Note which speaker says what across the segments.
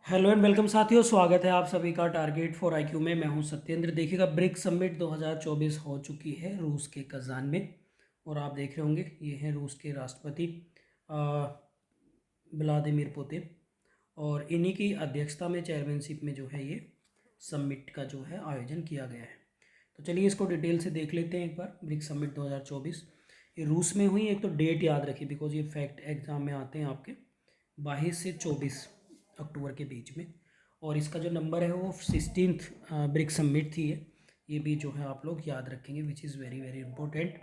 Speaker 1: Hello and welcome साथियों, स्वागत है आप सभी का टारगेट फॉर आईक्यू में। मैं हूं सत्येंद्र। देखिएगा, ब्रिक्स समिट 2024 हो चुकी है रूस के कजान में। और आप देख रहे होंगे, ये हैं रूस के राष्ट्रपति व्लादिमीर पुतिन। और इन्हीं की अध्यक्षता में, चेयरमैनशिप में जो है ये समिट का जो है आयोजन किया गया है। तो चलिए इसको डिटेल से देख लेते हैं एक बार। ब्रिक्स समिट 2024 ये रूस में हुई। एक तो डेट याद रखिए, बिकॉज ये फैक्ट एग्जाम में आते हैं आपके 22 से 24 अक्टूबर के बीच में। और इसका जो नंबर है वो 16th ब्रिक्स समिट थी ये भी जो है आप लोग याद रखेंगे, which is very very important.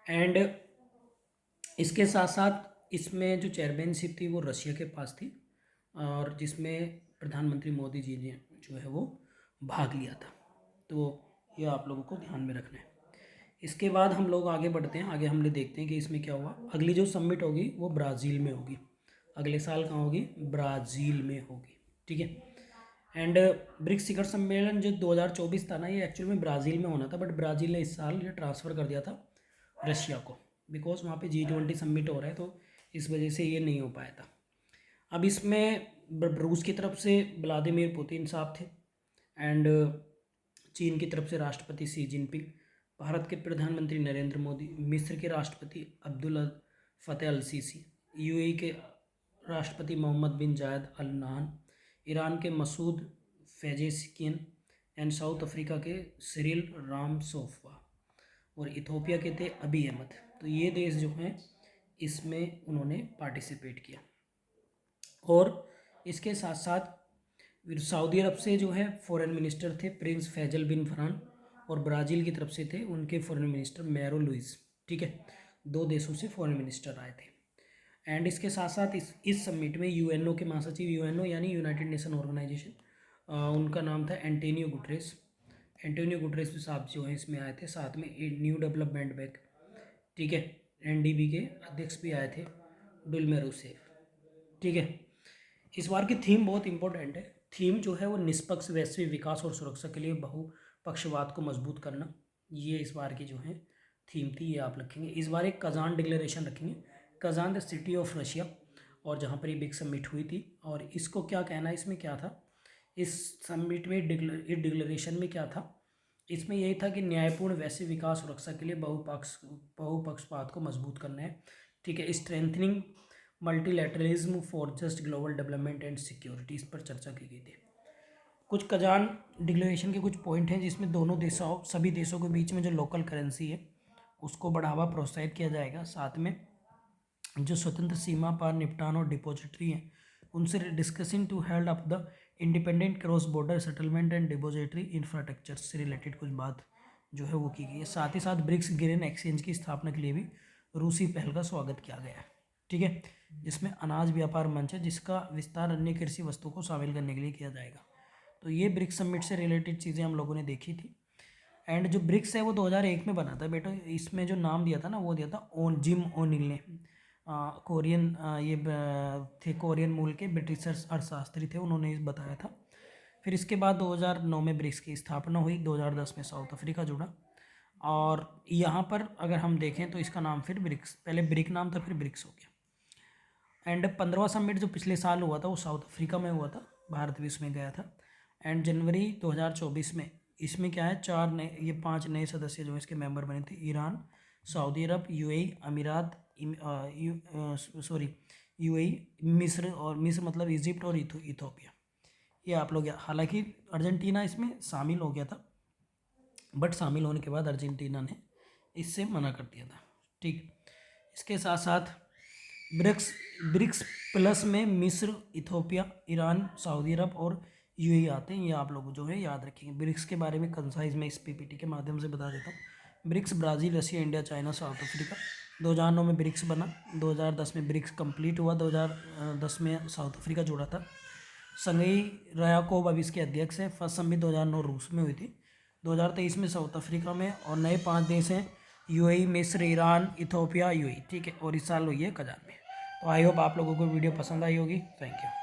Speaker 1: And इसके साथ साथ इसमें जो चेयरमैनशिप थी वो रशिया के पास थी, और जिसमें प्रधानमंत्री मोदी जी ने जो है वो भाग लिया था। तो ये आप लोगों को ध्यान में रखना है। इसके बाद हम लोग आगे बढ़ते हैं। आगे हम लोग देखते हैं कि इसमें क्या हुआ। अगली जो समिट होगी वो ब्राज़ील में होगी। अगले साल कहाँ होगी? ब्राज़ील में होगी। ठीक है। एंड ब्रिक्स शिखर सम्मेलन जो 2024 था ना, ये एक्चुअल में ब्राज़ील में होना था, बट ब्राज़ील ने इस साल ये ट्रांसफ़र कर दिया था रशिया को, बिकॉज वहाँ पे G20 समिट हो रहा है, तो इस वजह से ये नहीं हो पाया था। अब इसमें रूस की तरफ से व्लादिमीर पुतिन साहब थे, एंड चीन की तरफ से राष्ट्रपति शी जिनपिंग, भारत के प्रधानमंत्री नरेंद्र मोदी, मिस्र के राष्ट्रपति अब्दुल फतेह अल सीसी, यूएई के राष्ट्रपति मोहम्मद बिन जायद अल नाहन, ईरान के मसूद फेजेस्कियन, एंड साउथ अफ्रीका के सिरिल रामसोफा, और इथोपिया के थे अबी अहमद। तो ये देश जो हैं इसमें उन्होंने पार्टिसिपेट किया। और इसके साथ साथ सऊदी अरब से जो है फॉरेन मिनिस्टर थे प्रिंस फैजल बिन फरहान, और ब्राज़ील की तरफ से थे उनके फॉरेन मिनिस्टर मैरो लुइस। ठीक है, दो देशों से फॉरेन मिनिस्टर आए थे। एंड इसके साथ साथ इस समिट में यूएनओ के महासचिव, यूएनओ यानी यूनाइटेड नेशन ऑर्गेनाइजेशन, उनका नाम था एंटोनियो गुटरेस। एंटोनियो गुटरेस साहब जो हैं इसमें आए थे। साथ में न्यू डेवलपमेंट बैंक, ठीक है, एनडीबी के अध्यक्ष भी आए थे, डिल्मा रूसेफ। ठीक है। इस बार की थीम बहुत इंपॉर्टेंट है। थीम जो है वो निष्पक्ष वैश्विक विकास और सुरक्षा के लिए बहुपक्षवाद को मजबूत करना, ये इस बार की जो है थीम थी, ये आप रखेंगे। इस बार एक कजान डिक्लेरेशन रखेंगे, Kazan the city of Russia, और जहाँ पर ये बिग समिट हुई थी। और इसको क्या कहना है, इसमें क्या था, इस समिट में इस डिक्लेरेशन में क्या था, इसमें यही था कि न्यायपूर्ण वैश्विक विकास सुरक्षा के लिए बहुपक्षपात को मजबूत करना है। ठीक है, strengthening multilateralism for just global development and security, इस पर चर्चा की गई थी। कुछ कजान डिक्लेरेशन के कुछ पॉइंट हैं जिसमें दोनों देशों सभी देशों के बीच में जो लोकल करेंसी है उसको बढ़ावा प्रोत्साहित किया जाएगा। साथ में जो स्वतंत्र सीमा पार निपटान और डिपॉजिटरी हैं उनसे discussing to held up the independent cross border settlement and depository infrastructure से रिलेटेड कुछ बात जो है वो की गई है। साथ ही साथ ब्रिक्स ग्रेन एक्सचेंज की स्थापना के लिए भी रूसी पहल का स्वागत किया गया है। ठीक है, जिसमें अनाज व्यापार मंच है जिसका विस्तार अन्य कृषि वस्तुओं को शामिल करने के लिए किया जाएगा। तो ये ब्रिक्स समिट से रिलेटेड चीज़ें हम लोगों ने देखी थी। एंड जो ब्रिक्स है वो 2001 में बना था बेटा। इसमें जो नाम दिया था ना वो दिया था जिम ओनिल ने। कोरियन थे, कोरियन मूल के ब्रिटिश अर्थशास्त्री थे, उन्होंने इस बताया था। फिर इसके बाद 2009 में ब्रिक्स की स्थापना हुई, 2010 में साउथ अफ्रीका जुड़ा। और यहाँ पर अगर हम देखें तो इसका नाम फिर ब्रिक्स, पहले ब्रिक नाम था फिर ब्रिक्स हो गया। एंड 15वां समिट जो पिछले साल हुआ था वो साउथ अफ्रीका में हुआ था, भारत भी उसमें गया था। एंड जनवरी 2024 में इसमें क्या है, 5 नए सदस्य जो इसके मेंबर बने थे, ईरान, सऊदी अरब, यूएई, अमीरात, यूएई, मिस्र, और मिस्र मतलब इजिप्ट, और इथोपिया। ये आप लोग, हालांकि अर्जेंटीना इसमें शामिल हो गया था, बट शामिल होने के बाद अर्जेंटीना ने इससे मना कर दिया था। ठीक, इसके साथ साथ ब्रिक्स ब्रिक्स प्लस में मिस्र, इथोपिया, ईरान, सऊदी अरब और यूएई आते हैं। ये आप लोग जो है याद रखेंगे। ब्रिक्स के बारे में कंसाइज में इस पीपीटी के माध्यम से बता देता हूँ। BRICS Brazil, Russia, India, China, South Africa. 2009 में ब्रिक्स बना, 2010 में ब्रिक्स कंप्लीट हुआ, 2010 में साउथ अफ्रीका जुड़ा था। संगई रयाकोब अब इसके अध्यक्ष हैं। फर्स्ट समिट 2009 रूस में हुई थी, 2023 में साउथ अफ्रीका में, और नए 5 देश हैं, यूएई, मिस्र, ईरान, इथोपिया, यूएई। ठीक है, और इस साल हुई है कजान में। तो आई होप आप लोगों को वीडियो पसंद आई होगी। Thank you.